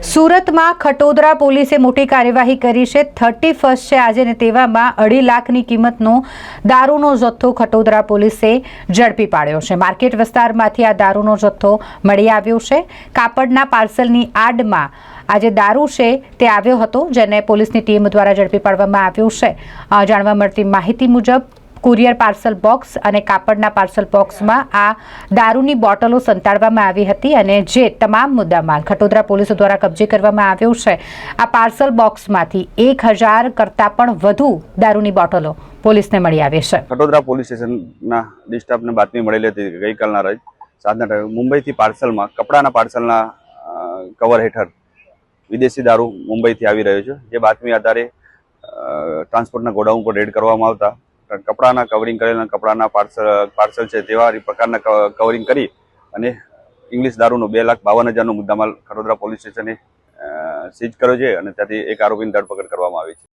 સુરતમાં ખટોદરા પોલીસે મોટી કાર્યવાહી કરી છે। 31 છે આજે ને તેવામાં 2.5 લાખની કિંમતનો દારૂનો જથ્થો ખટોદરા પોલીસે ઝડપી પાડ્યો છે। માર્કેટ વિસ્તારમાંથી આ દારૂનો જથ્થો મળી આવ્યો છે। કાપડના પાર્સલની આડમાં આજે દારૂ છે તે આવ્યો હતો, જેને પોલીસની ટીમ દ્વારા ઝડપી પાડવામાં આવ્યો છે। જાણવા મળતી માહિતી મુજબ કુરિયર પાર્સલ બોક્સ અને કાપડના પાર્સલ બોક્સમાં આ દારૂની બોટલો સંતાડવામાં આવી હતી અને જે તમામ મુદ્દામાલ ખટોદરા પોલીસ દ્વારા કબજે કરવામાં આવ્યો છે। આ પાર્સલ બોક્સમાંથી 1000 કરતાં પણ વધુ દારૂની બોટલો પોલીસને મળી આવી છે। ખટોદરા પોલીસ સ્ટેશનના ડિસ્ટાફને બાતમી મળેલી હતી કે ગઈકાલના રોજ સાંજના ટાઈમે મુંબઈથી પાર્સલમાં કપડાના પાર્સલના કવર હેઠળ વિદેશી દારૂ મુંબઈથી આવી રહ્યો છે। જે બાતમી આધારે ટ્રાન્સપોર્ટના ગોડાઉન પર રેડ કરવામાં આવતા કપડાના કવરિંગ કરેલા કપડાના પાર્સલ છે તેવા પ્રકારના કવરિંગ કરી અને ઇંગ્લિશ દારૂનો 2,52,000નો મુદ્દામાલ ખટોદરા પોલીસ સ્ટેશને સીઝ કર્યો છે અને ત્યાંથી એક આરોપીની ધરપકડ કરવામાં આવી છે।